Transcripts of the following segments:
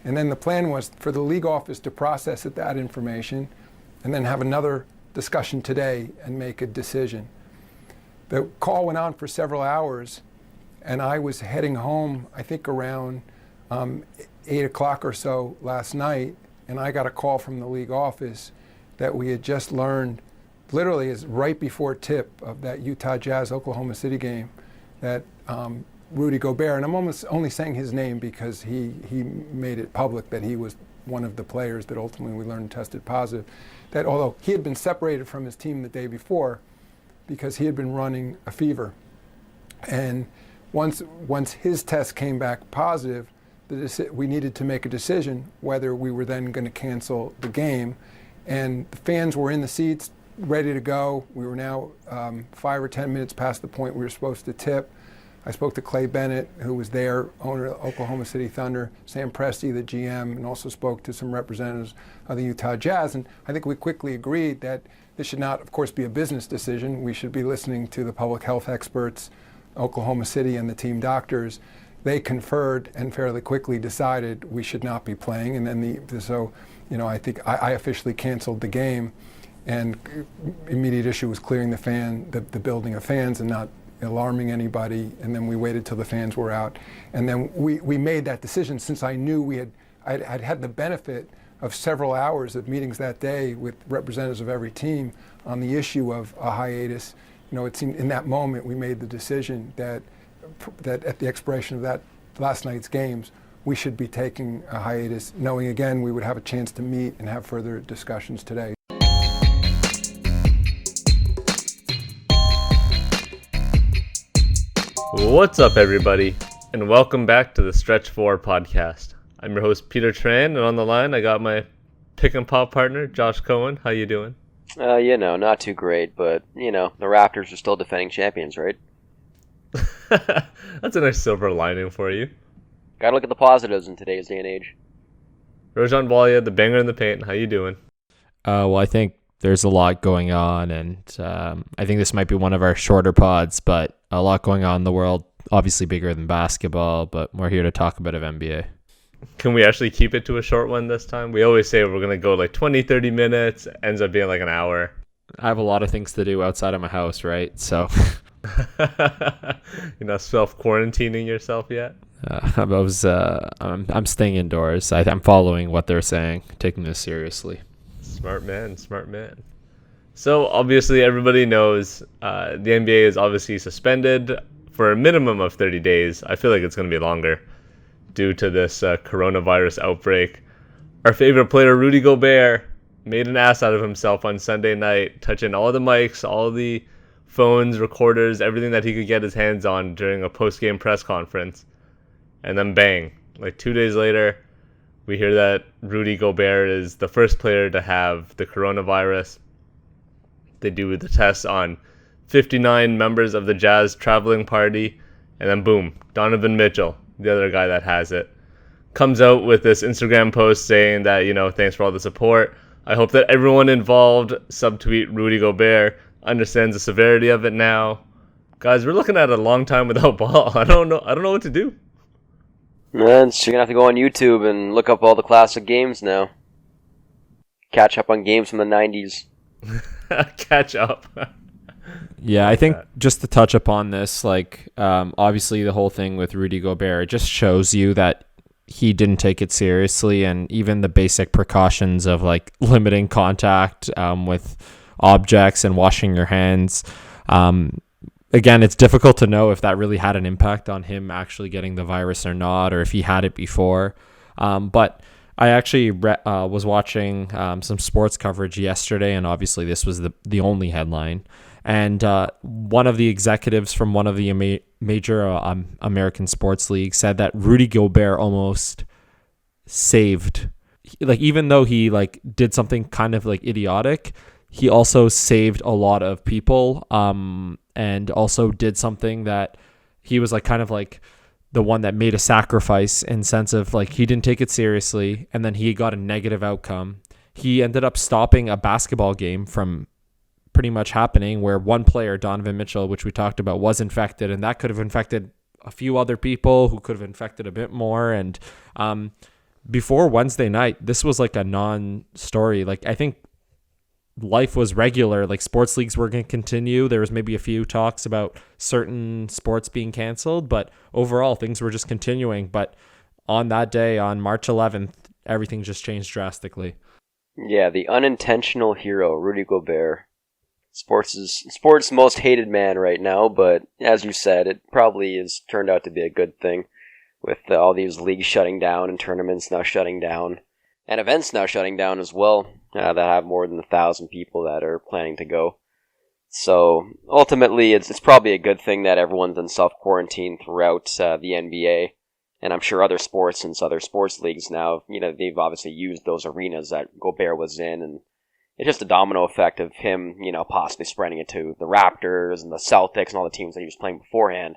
And then the plan was for the league office to process that information and then have another discussion today and make a decision. The call went on for several hours, and I was heading home, I think around 8 o'clock or so last night, and I got a call from the league office that we had just learned, literally is right before tip of that Utah Jazz Oklahoma City game, that Rudy Gobert, and I'm almost only saying his name because he made it public that he was one of the players that ultimately we learned tested positive, that although he had been separated from his team the day before because he had been running a fever. And once his test came back positive, we needed to make a decision whether we were then going to cancel the game. And the fans were in the seats, ready to go. We were now 5 or 10 minutes past the point we were supposed to tip. I spoke to Clay Bennett, who was there, owner of Oklahoma City Thunder, Sam Presti, the GM, and also spoke to some representatives of the Utah Jazz. And I think we quickly agreed that this should not, of course, be a business decision. We should be listening to the public health experts, Oklahoma City, and the team doctors. They conferred and fairly quickly decided we should not be playing. And then so I think I officially canceled the game. And immediate issue was clearing the building of fans and not alarming anybody, and then we waited till the fans were out, and then we made that decision since I knew I'd had the benefit of several hours of meetings that day with representatives of every team on the issue of a hiatus. It seemed in that moment we made the decision that at the expiration of that last night's games we should be taking a hiatus, knowing again we would have a chance to meet and have further discussions today. What's up, everybody, and welcome back to the Stretch 4 podcast. I'm your host, Peter Tran, and on the line, I got my pick and pop partner, Josh Cohen. How you doing? Not too great, but, the Raptors are still defending champions, right? That's a nice silver lining for you. Gotta look at the positives in today's day and age. Rojan Walia, the banger in the paint. How you doing? Well, I think there's a lot going on, and I think this might be one of our shorter pods, but a lot going on in the world, obviously bigger than basketball, but we're here to talk a bit of NBA. Can we actually keep it to a short one this time? We always say we're going to go like 20, 30 minutes, ends up being like an hour. I have a lot of things to do outside of my house, right? So you're not self-quarantining yourself yet? I'm staying indoors. I'm following what they're saying, taking this seriously. Smart man. So obviously everybody knows the NBA is obviously suspended for a minimum of 30 days. I feel like it's going to be longer due to this coronavirus outbreak. Our favorite player, Rudy Gobert, made an ass out of himself on Sunday night, touching all the mics, all the phones, recorders, everything that he could get his hands on during a post-game press conference. And then bang, like 2 days later, we hear that Rudy Gobert is the first player to have the coronavirus. They do the test on 59 members of the Jazz traveling party, and then boom, Donovan Mitchell, the other guy that has it, comes out with this Instagram post saying that, thanks for all the support. I hope that everyone involved, subtweet Rudy Gobert, understands the severity of it now. Guys, we're looking at a long time without ball. I don't know what to do. Man, so you're gonna have to go on YouTube and look up all the classic games now. Catch up on games from the 90s. Catch up. Yeah, I think just to touch upon this, obviously the whole thing with Rudy Gobert, it just shows you that he didn't take it seriously, and even the basic precautions of limiting contact with objects and washing your hands. Again, it's difficult to know if that really had an impact on him actually getting the virus or not, or if he had it before. But I actually was watching some sports coverage yesterday, and obviously this was the only headline. And one of the executives from one of the major American sports leagues said that Rudy Gobert almost saved, even though he did something kind of idiotic, he also saved a lot of people, and also did something that he was the one that made a sacrifice in sense of he didn't take it seriously, and then he got a negative outcome. He ended up stopping a basketball game from pretty much happening where one player, Donovan Mitchell, which we talked about, was infected, and that could have infected a few other people who could have infected a bit more. And before Wednesday night, this was like a non-story. Like, I think life was regular. Like, sports leagues were going to continue. There was maybe a few talks about certain sports being canceled, but overall things were just continuing. But on that day, on March 11th, everything just changed drastically. Yeah, the unintentional hero, Rudy Gobert. Sports' most hated man right now, but as you said, it probably has turned out to be a good thing with all these leagues shutting down and tournaments now shutting down and events now shutting down as well that have more than 1,000 people that are planning to go. So ultimately, it's probably a good thing that everyone's in self-quarantine throughout the NBA. And I'm sure other sports and other sports leagues now, they've obviously used those arenas that Gobert was in, and it's just a domino effect of him, possibly spreading it to the Raptors and the Celtics and all the teams that he was playing beforehand,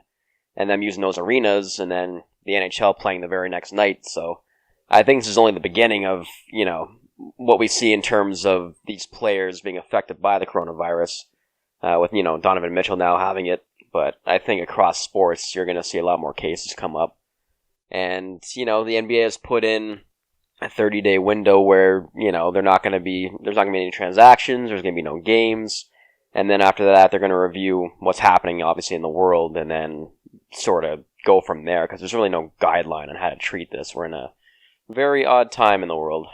and them using those arenas, and then the NHL playing the very next night. So I think this is only the beginning of, what we see in terms of these players being affected by the coronavirus, with, Donovan Mitchell now having it. But I think across sports, you're going to see a lot more cases come up. And, the NBA has put in a 30-day window where, there's not going to be any transactions, there's going to be no games. And then after that, they're going to review what's happening, obviously, in the world, and then sort of go from there, because there's really no guideline on how to treat this. We're in a very odd time in the world.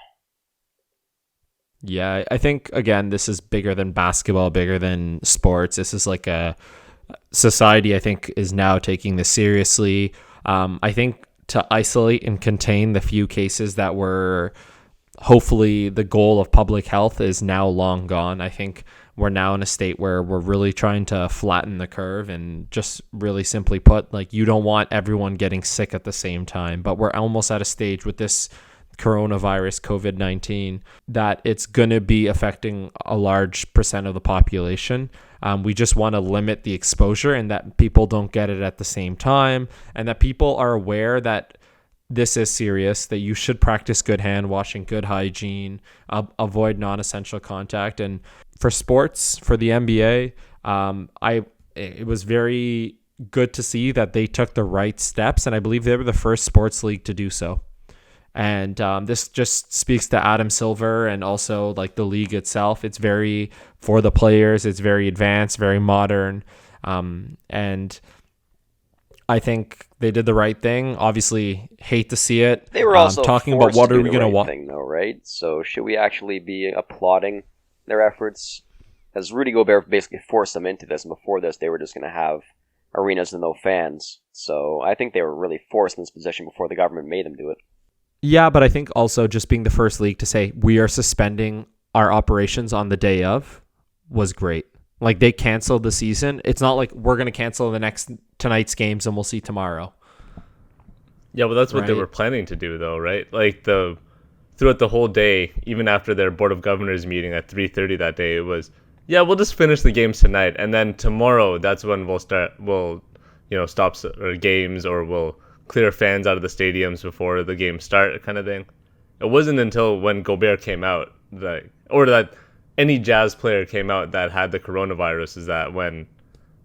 Yeah, I think, again, this is bigger than basketball, bigger than sports. This is like a society, I think, is now taking this seriously. I think to isolate and contain the few cases that were hopefully the goal of public health is now long gone. I think we're now in a state where we're really trying to flatten the curve, and just really simply put, like, you don't want everyone getting sick at the same time. But we're almost at a stage with this coronavirus, COVID-19, that it's going to be affecting a large percent of the population. We just want to limit the exposure, and that people don't get it at the same time, and that people are aware that this is serious, that you should practice good hand washing, good hygiene, avoid non-essential contact. And for sports, for the NBA, it was very good to see that they took the right steps, and I believe they were the first sports league to do so. And this just speaks to Adam Silver and also like the league itself. It's very, for the players, it's very advanced, very modern. And I think they did the right thing. Obviously, hate to see it. They were also talking about what are we going to watch. Thing, though, right? So should we actually be applauding their efforts? As Rudy Gobert basically forced them into this, and before this, they were just going to have arenas and no fans. So I think they were really forced in this position before the government made them do it. Yeah, but I think also just being the first league to say we are suspending our operations on the day of was great. Like, they canceled the season. It's not like we're going to cancel tonight's games and we'll see tomorrow. Yeah, well, that's what they were planning to do, though, right? Like, throughout the whole day, even after their Board of Governors meeting at 3:30 that day, it was, yeah, we'll just finish the games tonight, and then tomorrow, that's when we'll stop our games, or we'll clear fans out of the stadiums before the games start, kind of thing. It wasn't until when Gobert came out, that any Jazz player came out that had the coronavirus, is that when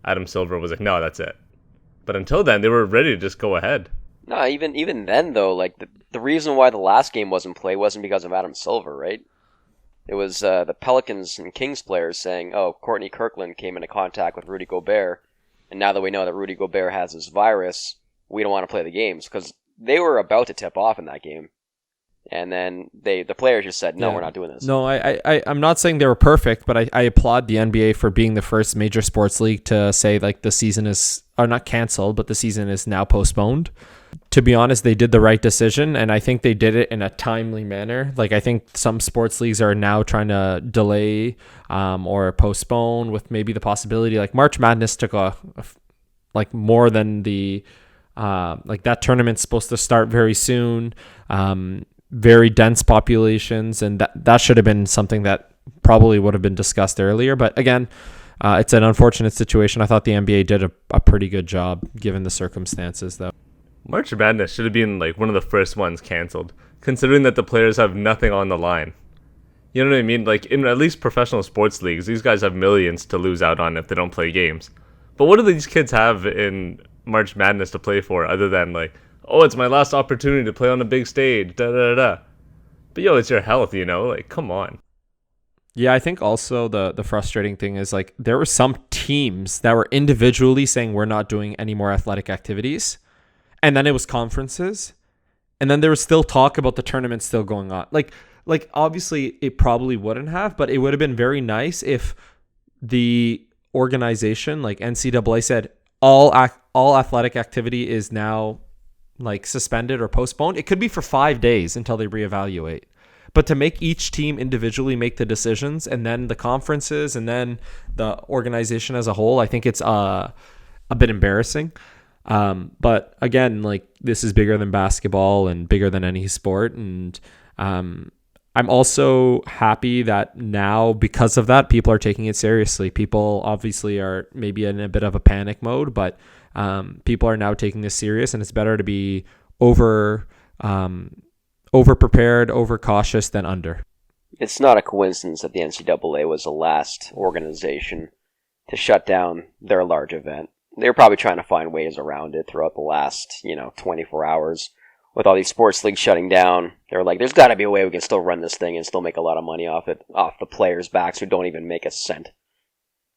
Adam Silver was like, no, that's it. But until then, they were ready to just go ahead. No, even then, though, like, the reason why the last game wasn't played wasn't because of Adam Silver, right? It was the Pelicans and Kings players saying, oh, Courtney Kirkland came into contact with Rudy Gobert, and now that we know that Rudy Gobert has this virus, we don't want to play the games, because they were about to tip off in that game. And then the players just said, no, we're not doing this. No, I'm not saying they were perfect, but I applaud the NBA for being the first major sports league to say, like, the season are not canceled, but the season is now postponed. To be honest, they did the right decision, and I think they did it in a timely manner. Like, I think some sports leagues are now trying to delay or postpone, with maybe the possibility, like March Madness took more than the that tournament's supposed to start very soon. Very dense populations, and that should have been something that probably would have been discussed earlier. But again, it's an unfortunate situation. I thought the NBA did a pretty good job given the circumstances, though. March Madness should have been like one of the first ones canceled, considering that the players have nothing on the line. You know what I mean? Like, in at least professional sports leagues, these guys have millions to lose out on if they don't play games. But what do these kids have in March Madness to play for, other than like, oh, it's my last opportunity to play on a big stage, da da da. But yo, it's your health, like, come on. Yeah, I think also the frustrating thing is like there were some teams that were individually saying we're not doing any more athletic activities. And then it was conferences. And then there was still talk about the tournament still going on. Like obviously it probably wouldn't have, but it would have been very nice if the organization like NCAA said all athletic activity is now like suspended or postponed. It could be for 5 days until they reevaluate. But to make each team individually make the decisions and then the conferences and then the organization as a whole, I think it's a bit embarrassing. But again, like this is bigger than basketball and bigger than any sport. And I'm also happy that now because of that, people are taking it seriously. People obviously are maybe in a bit of a panic mode, but people are now taking this serious, and it's better to be over prepared, over cautious than under. It's not a coincidence that the NCAA was the last organization to shut down their large event. They were probably trying to find ways around it throughout the last, 24 hours. With all these sports leagues shutting down, they were like, there's got to be a way we can still run this thing and still make a lot of money off it, off the players' backs who don't even make a cent.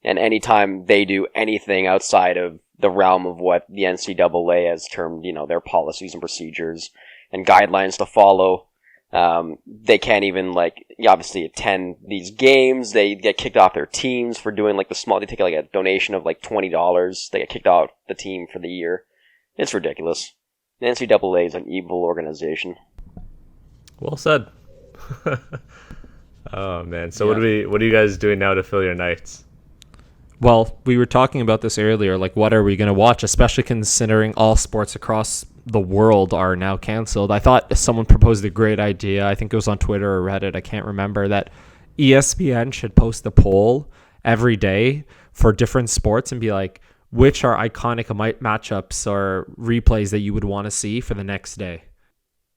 And anytime they do anything outside of the realm of what the NCAA has termed, their policies and procedures and guidelines to follow, they can't even, obviously attend these games. They get kicked off their teams for doing, they take, a donation of, $20. They get kicked off the team for the year. It's ridiculous. The NCAA is an evil organization. Well said. Oh, man. So yeah. What are you guys doing now to fill your nights? Well, we were talking about this earlier, what are we going to watch, especially considering all sports across the world are now canceled. I thought someone proposed a great idea. I think it was on Twitter or Reddit. I can't remember, that ESPN should post a poll every day for different sports and be like, which are iconic matchups or replays that you would want to see for the next day.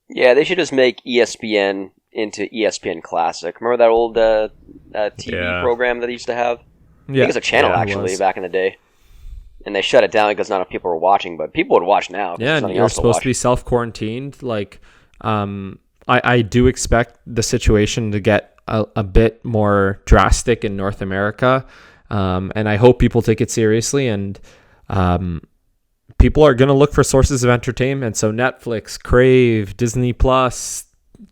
Yeah, they should just make ESPN into ESPN Classic. Remember that old TV program that they used to have? I think it's a channel, actually, back in the day. And they shut it down because not enough people were watching, but people would watch now. Yeah, and you're supposed to be self-quarantined. I do expect the situation to get a bit more drastic in North America. And I hope people take it seriously. And people are going to look for sources of entertainment. So Netflix, Crave, Disney Plus,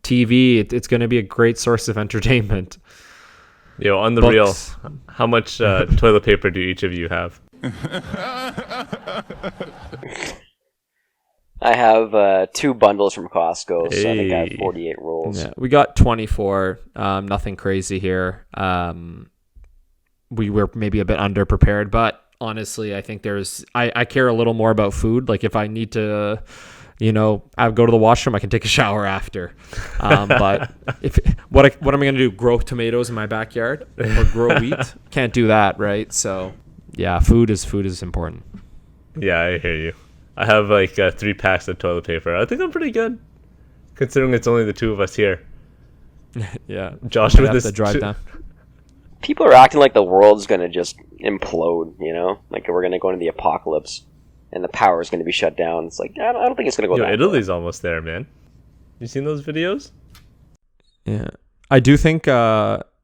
TV, it's going to be a great source of entertainment. Yo, on the real, how much toilet paper do each of you have? I have 2 bundles from Costco, so I think I have 48 rolls. Yeah, we got 24. Nothing crazy here. We were maybe a bit underprepared, but honestly, I think I care a little more about food. If I need to, I go to the washroom, I can take a shower after. But what am I going to do? Grow tomatoes in my backyard or grow wheat? Can't do that, right? So yeah, food is important. Yeah, I hear you. I have 3 packs of toilet paper. I think I'm pretty good, considering it's only the 2 of us here. Yeah, Josh with this drive down. People are acting like the world's going to just implode, like we're going to go into the apocalypse and the power is going to be shut down. It's like, I don't think it's going to go that Italy's almost there, man. You seen those videos? Yeah. I do think,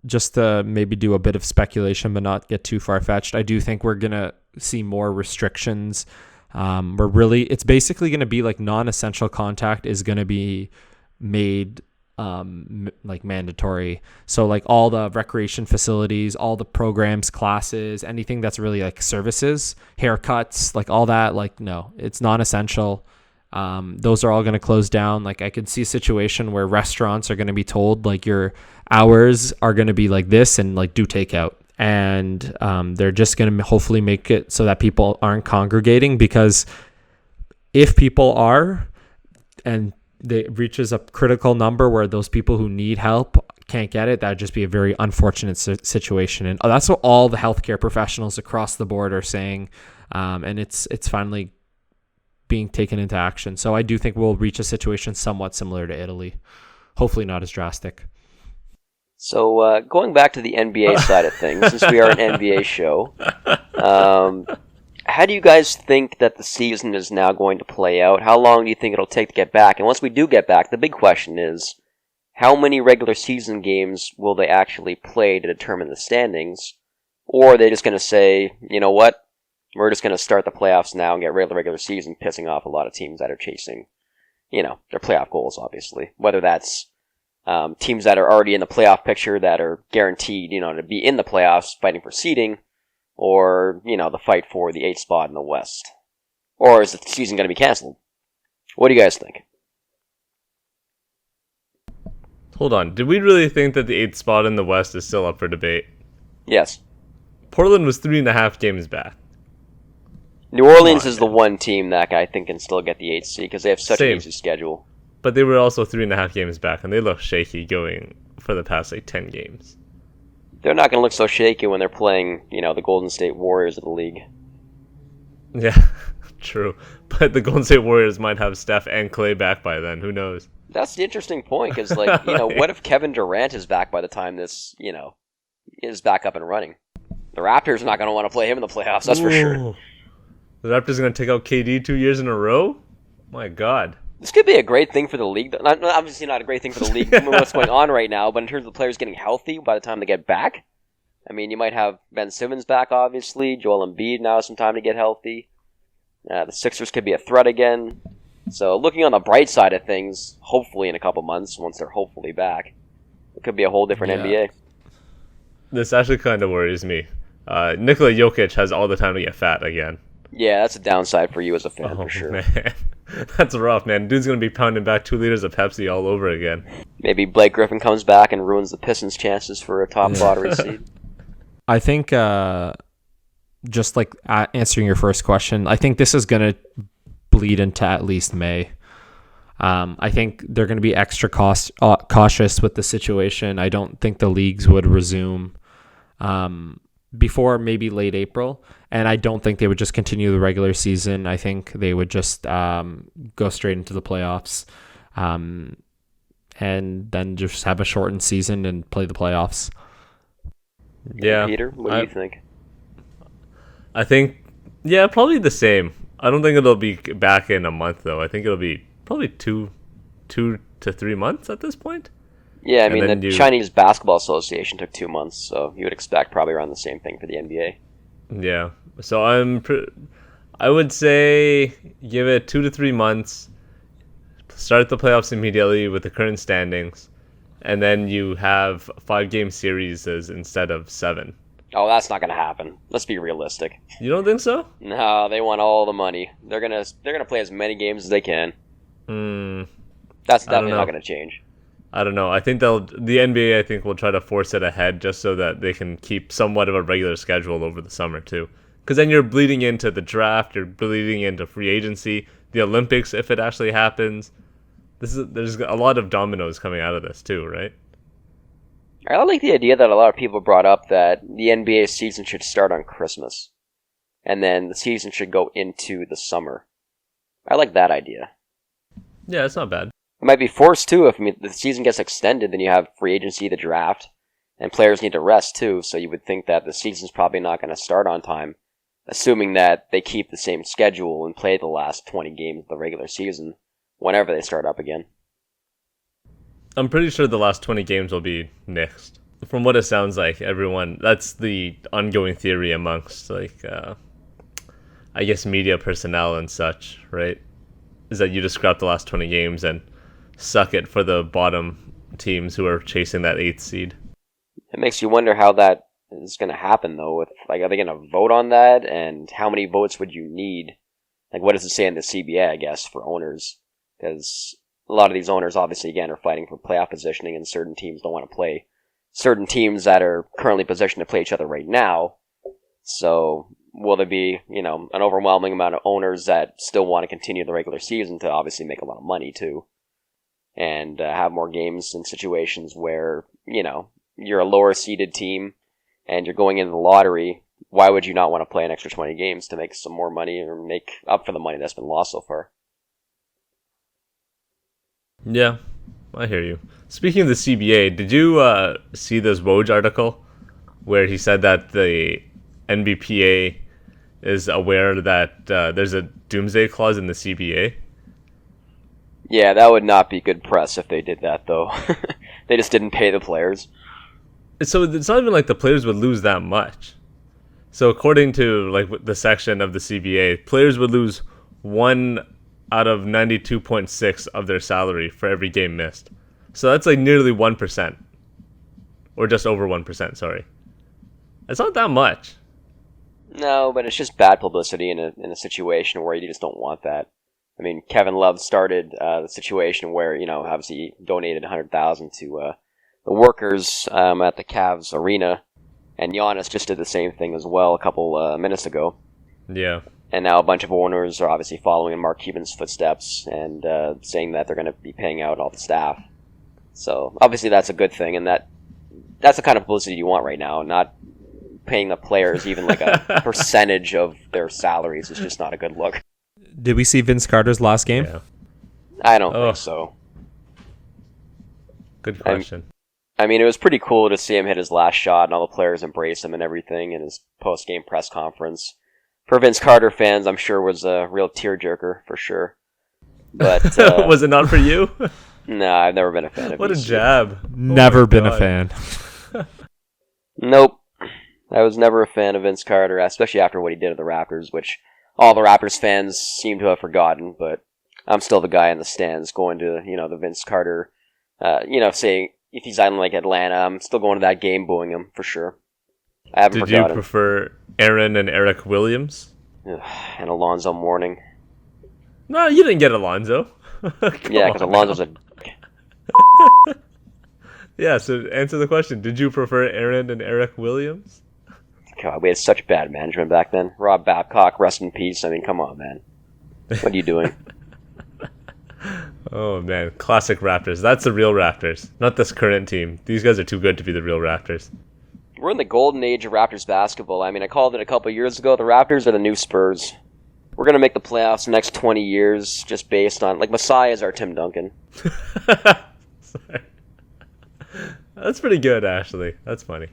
just to maybe do a bit of speculation but not get too far-fetched, I do think we're going to see more restrictions. It's basically going to be non-essential contact is going to be made mandatory. So all the recreation facilities, all the programs, classes, anything that's really services, haircuts, all that, no, it's non-essential. Those are all going to close down. I could see a situation where restaurants are going to be told your hours are going to be like this and do takeout. And they're just going to hopefully make it so that people aren't congregating, because if people are, and it reaches a critical number where those people who need help can't get it, that'd just be a very unfortunate situation. And that's what all the healthcare professionals across the board are saying. And it's finally being taken into action. So I do think we'll reach a situation somewhat similar to Italy. Hopefully not as drastic. So going back to the NBA side of things, since we are an NBA show, How do you guys think that the season is now going to play out? How long do you think it'll take to get back? And once we do get back, the big question is, how many regular season games will they actually play to determine the standings? Or are they just going to say, you know what, we're just going to start the playoffs now and get rid of the regular season, pissing off a lot of teams that are chasing, their playoff goals, obviously. Whether that's teams that are already in the playoff picture that are guaranteed, to be in the playoffs fighting for seeding, or, the fight for the 8th spot in the West. Or is the season going to be canceled? What do you guys think? Hold on. Did we really think that the 8th spot in the West is still up for debate? Yes. Portland was 3.5 games back. New Orleans is the one team that I think can still get the 8th seed because they have such an easy schedule. But they were also 3.5 games back, and they look shaky going for the past 10 games. They're not going to look so shaky when they're playing, the Golden State Warriors of the league. Yeah, true. But the Golden State Warriors might have Steph and Clay back by then. Who knows? That's the interesting point, because, what if Kevin Durant is back by the time this, is back up and running? The Raptors are not going to want to play him in the playoffs, that's for sure. The Raptors are going to take out KD 2 years in a row? My God. This could be a great thing for the league. Obviously not a great thing for the league, what's going on right now, but in terms of the players getting healthy by the time they get back, I mean, you might have Ben Simmons back, obviously. Joel Embiid now has some time to get healthy. The Sixers could be a threat again. So looking on the bright side of things, hopefully in a couple months, once they're hopefully back, it could be a whole different NBA. This actually kind of worries me. Nikola Jokic has all the time to get fat again. Yeah, that's a downside for you as a fan, for sure. Man. That's rough, man. Dude's going to be pounding back 2 liters of Pepsi all over again. Maybe Blake Griffin comes back and ruins the Pistons' chances for a top lottery seed. I think, just like answering your first question, I think this is going to bleed into at least May. I think they're going to be extra cautious with the situation. I don't think the leagues would resume before maybe late April, and I don't think they would just continue the regular season. I think they would just go straight into the playoffs, and then just have a shortened season and play the playoffs. Yeah, Peter, what do you think? I think, probably the same. I don't think it'll be back in a month, though. I think it'll be probably 2 to 3 months at this point. Yeah, I mean, the Chinese Basketball Association took 2 months, so you would expect probably around the same thing for the NBA. Yeah, so I would say give it 2 to 3 months, start the playoffs immediately with the current standings, and then you have 5-game series instead of 7. Oh, that's not going to happen. Let's be realistic. You don't think so? No, they want all the money. They're gonna play as many games as they can. That's definitely not going to change. I don't know. I think the NBA, I think, will try to force it ahead just so that they can keep somewhat of a regular schedule over the summer too. Because then you're bleeding into the draft, you're bleeding into free agency, the Olympics if it actually happens. There's a lot of dominoes coming out of this too, right? I like the idea that a lot of people brought up that the NBA season should start on Christmas, and then the season should go into the summer. I like that idea. Yeah, it's not bad. It might be forced too if the season gets extended. Then you have free agency, the draft, and players need to rest too. So you would think that the season's probably not going to start on time, assuming that they keep the same schedule and play the last 20 games of the regular season whenever they start up again. I'm pretty sure the last 20 games will be nixed. From what it sounds like, everyone, that's the ongoing theory amongst, I guess, media personnel and such, right? Is that you just scrap the last 20 games and suck it for the bottom teams who are chasing that 8th seed. It makes you wonder how that is going to happen, though. Are they going to vote on that? And how many votes would you need? What does it say in the CBA, I guess, for owners? Because a lot of these owners, obviously, again, are fighting for playoff positioning, and certain teams don't want to play certain teams that are currently positioned to play each other right now. So will there be, an overwhelming amount of owners that still want to continue the regular season to obviously make a lot of money, too? And have more games in situations where, you're a lower-seeded team and you're going into the lottery. Why would you not want to play an extra 20 games to make some more money or make up for the money that's been lost so far? Yeah, I hear you. Speaking of the CBA, did you see this Woj article where he said that the NBPA is aware that there's a doomsday clause in the CBA. Yeah, that would not be good press if they did that, though. They just didn't pay the players. So it's not even like the players would lose that much. So according to like the section of the CBA, players would lose 1 out of 92.6 of their salary for every game missed. So that's like nearly 1%. Or just over 1%, sorry. It's not that much. No, but it's just bad publicity in a situation where you just don't want that. I mean, Kevin Love started the situation where, obviously he donated $100,000 to the workers at the Cavs arena, and Giannis just did the same thing as well a couple minutes ago. Yeah. And now a bunch of owners are obviously following in Mark Cuban's footsteps and saying that they're going to be paying out all the staff. So obviously that's a good thing, and that's the kind of publicity you want right now. Not paying the players even like a percentage of their salaries is just not a good look. Did we see Vince Carter's last game? Yeah. I don't think so. Good question. I mean, it was pretty cool to see him hit his last shot and all the players embrace him and everything in his post-game press conference. For Vince Carter fans, I'm sure was a real tearjerker for sure. But was it not for you? No, I've never been a fan of What a VC. jab. Never been a fan. Nope. I was never a fan of Vince Carter, especially after what he did at the Raptors, which all the Raptors fans seem to have forgotten, but I'm still the guy in the stands going to, the Vince Carter, saying if he's on like Atlanta, I'm still going to that game booing him for sure. I haven't Did you forgotten. prefer Aaron and Eric Williams? Ugh, and Alonzo Mourning. No, you didn't get Alonzo. Yeah, because Alonzo's a... Yeah, so answer the question. Did you prefer Aaron and Eric Williams? God, we had such bad management back then. Rob Babcock, rest in peace. I mean, come on, man. What are you doing? Oh, man. Classic Raptors. That's the real Raptors, not this current team. These guys are too good to be the real Raptors. We're in the golden age of Raptors basketball. I mean, I called it a couple years ago. The Raptors are the new Spurs. We're going to make the playoffs the next 20 years just based on... Like, Messiah is our Tim Duncan. Sorry. That's pretty good, actually. That's funny.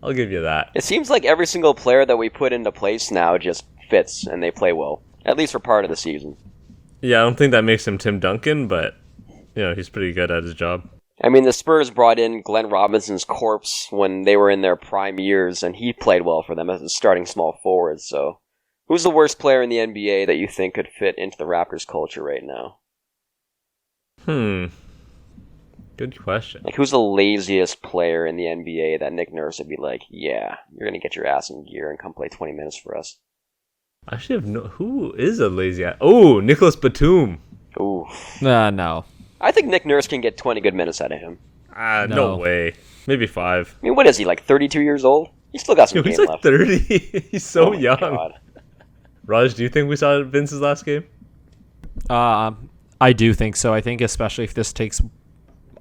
I'll give you that. It seems like every single player that we put into place now just fits and they play well. At least for part of the season. Yeah, I don't think that makes him Tim Duncan, but he's pretty good at his job. I mean, the Spurs brought in Glenn Robinson's corpse when they were in their prime years, and he played well for them as a starting small forward. So, who's the worst player in the NBA that you think could fit into the Raptors culture right now? Good question. Like, who's the laziest player in the NBA that Nick Nurse would be like, yeah, you're going to get your ass in gear and come play 20 minutes for us? I actually have no... Who is a lazy... Oh, Nicholas Batum. Ooh. No. I think Nick Nurse can get 20 good minutes out of him. No No. way. Maybe 5. I mean, what is he, like 32 years old? He's still got some He's game like left. 30. He's so Oh my young. God. Raj, do you think we saw Vince's last game? I do think so. I think especially if this takes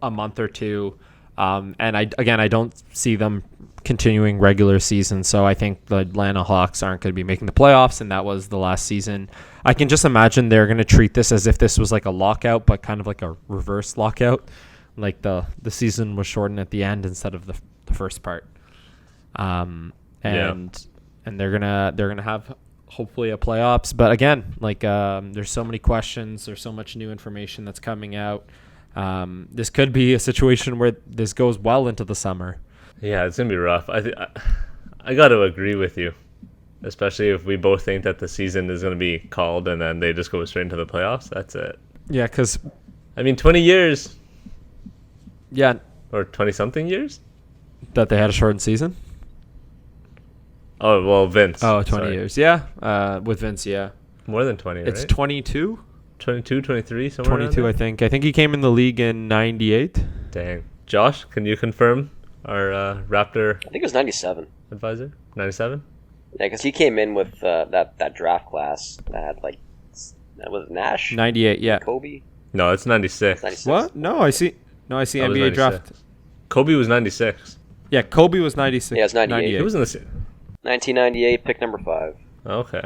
a month or two, and I don't see them continuing regular season. So I think the Atlanta Hawks aren't going to be making the playoffs, and that was the last season. I can just imagine they're going to treat this as if this was like a lockout, but kind of like a reverse lockout. Like the season was shortened at the end instead of the first part. And they're gonna have hopefully a playoffs. But again, like there's so many questions. There's so much new information that's coming out. This could be a situation where this goes well into the summer. Yeah, it's gonna be rough. I got to agree with you, especially if we both think that the season is gonna be called and then they just go straight into the playoffs. That's it. Yeah, because 20 years. Yeah, Or 20-something years. that they had a shortened season. Oh well, Vince. 20 Sorry. years. Yeah, with Vince. Yeah, More than 20. it's right? 22. 22, 23, somewhere. 22, around I think. I think he came in the league in '98. there? Dang. Josh, can you confirm our Raptor I think it was 97. advisor? 97. Yeah, because he came in with that draft class that had that was Nash, 98. Yeah. Kobe. No, it's 96. 96. What? No, I see. That was NBA 96. draft. Kobe was 96. Yeah, Kobe was 96. Yeah, it's 98. He was in the. 1998, pick number 5. Okay.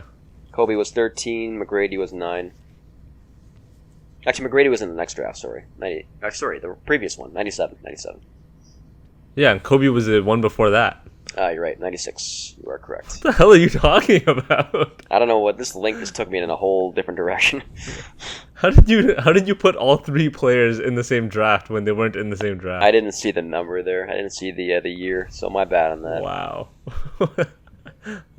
Kobe was 13. McGrady was 9. Actually, McGrady was in the next draft. Sorry, the previous one, 97. Yeah, and Kobe was the one before that. You're right, 96. You are correct. What the hell are you talking about? I don't know what this link just took me in a whole different direction. How did you put all 3 players in the same draft when they weren't in the same draft? I didn't see the number there. I didn't see the year, so my bad on that. Wow.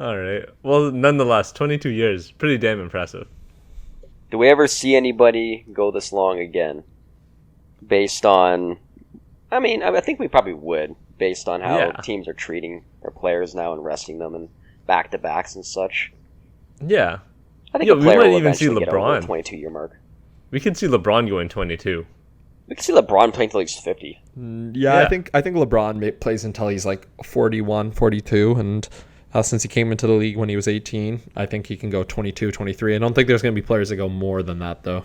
All right. Well, nonetheless, 22 years, pretty damn impressive. Do we ever see anybody go this long again? Based on, I think we probably would, based on how teams are treating their players now and resting them and back-to-backs and such. Yeah. I think we player might will even see eventually get over LeBron. the 22-year mark. We could see LeBron going 22. We could see LeBron playing until he's 50. Yeah, I think LeBron plays until he's like 41, 42, and since he came into the league when he was 18, I think he can go 22, 23. I don't think there's going to be players that go more than that, though.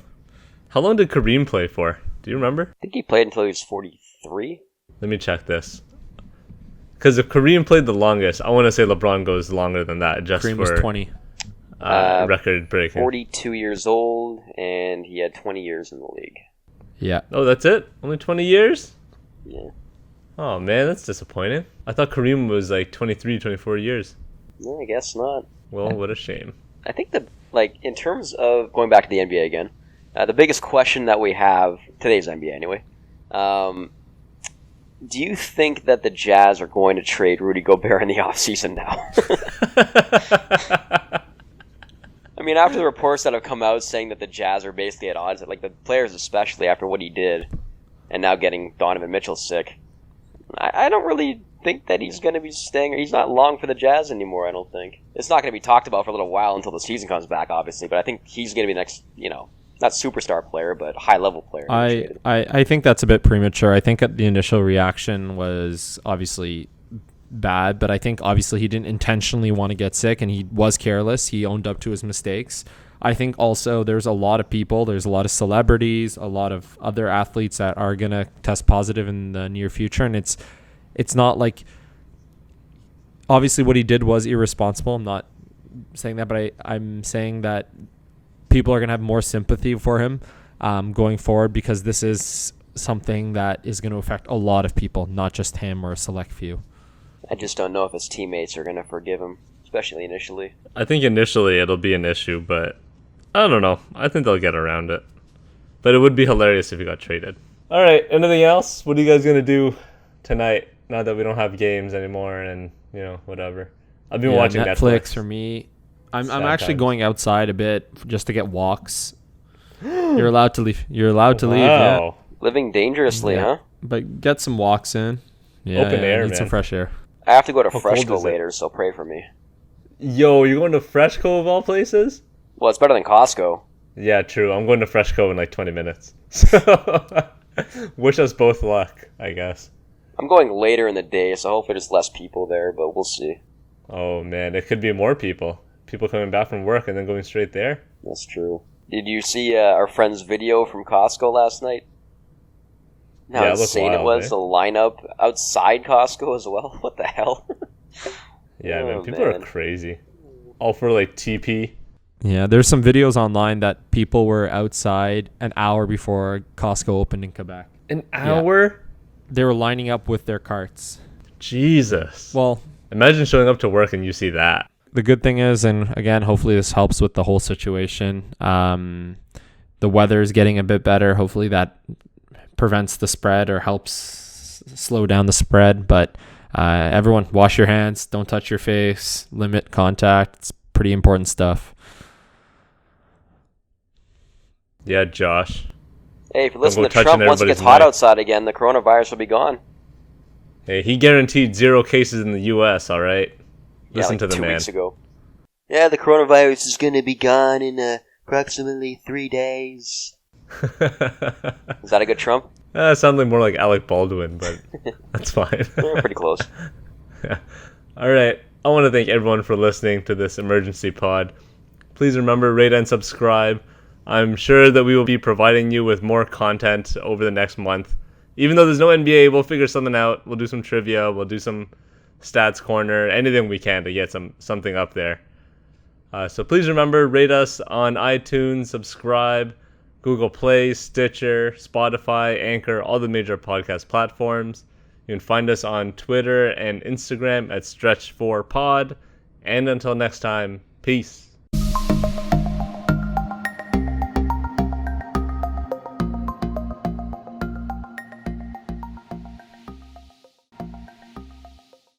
How long did Kareem play for? Do you remember? I think he played until he was 43. Let me check this. Because if Kareem played the longest, I want to say LeBron goes longer than that. Just Kareem for was 20. Record breaking. 42 years old, and he had 20 years in the league. Yeah. Oh, that's it? Only 20 years? Yeah. Oh, man, that's disappointing. I thought Kareem was like 23, 24 years. No, I guess not. Well, what a shame. I think in terms of going back to the NBA again, the biggest question that we have, today's NBA anyway, do you think that the Jazz are going to trade Rudy Gobert in the offseason now? After the reports that have come out saying that the Jazz are basically at odds, like the players especially after what he did, and now getting Donovan Mitchell sick, I don't really think that he's going to be staying. He's not long for the Jazz anymore, I don't think. It's not going to be talked about for a little while until the season comes back, obviously, but I think he's going to be the next, not superstar player, but high-level player. I think that's a bit premature. I think the initial reaction was obviously bad, but I think obviously he didn't intentionally want to get sick, and he was careless. He owned up to his mistakes. I think also there's a lot of people, there's a lot of celebrities, a lot of other athletes that are going to test positive in the near future, and it's not like obviously what he did was irresponsible. I'm not saying that, but I'm saying that people are going to have more sympathy for him going forward, because this is something that is going to affect a lot of people, not just him or a select few. I just don't know if his teammates are going to forgive him, especially initially. I think initially it'll be an issue, but I don't know. I think they'll get around it. But it would be hilarious if he got traded. All right, anything else? What are you guys going to do tonight, now that we don't have games anymore and, whatever? I've been watching Netflix. For me. I'm actually going outside a bit just to get walks. You're allowed to leave. Yeah. Living dangerously, huh? But get some walks in. Yeah, Open air, need man. Some fresh air. I have to go to How Fresco cold is it? later, so pray for me. Yo, you're going to Fresco of all places? Well, it's better than Costco. Yeah, true. I'm going to Fresco in like 20 minutes. So, wish us both luck, I guess. I'm going later in the day, so hopefully there's less people there, but we'll see. Oh, man, it could be more people. People coming back from work and then going straight there. That's true. Did you see our friend's video from Costco last night? How insane it was, the lineup outside Costco as well. What the hell? Yeah, man, people are crazy. All for like TP. Yeah, there's some videos online that people were outside an hour before Costco opened in Quebec. An hour? Yeah. They were lining up with their carts. Jesus. Well, imagine showing up to work and you see that. The good thing is, and again, hopefully this helps with the whole situation, the weather is getting a bit better. Hopefully that prevents the spread or helps slow down the spread. But everyone, wash your hands, don't touch your face, limit contact. It's pretty important stuff. Yeah, Josh. Hey, if you listen to Trump, once it gets hot outside again, the coronavirus will be gone. Hey, he guaranteed 0 cases in the U.S., all right? Listen to the man. 2 weeks ago. Yeah, the coronavirus is going to be gone in approximately 3 days. Is that a good Trump? Sounds more like Alec Baldwin, but that's fine. We're pretty close. Yeah. All right. I want to thank everyone for listening to this emergency pod. Please remember, rate and subscribe. I'm sure that we will be providing you with more content over the next month. Even though there's no NBA, we'll figure something out. We'll do some trivia. We'll do some stats corner, anything we can to get something up there. So please remember, rate us on iTunes, subscribe, Google Play, Stitcher, Spotify, Anchor, all the major podcast platforms. You can find us on Twitter and Instagram at Stretch4Pod. And until next time, peace.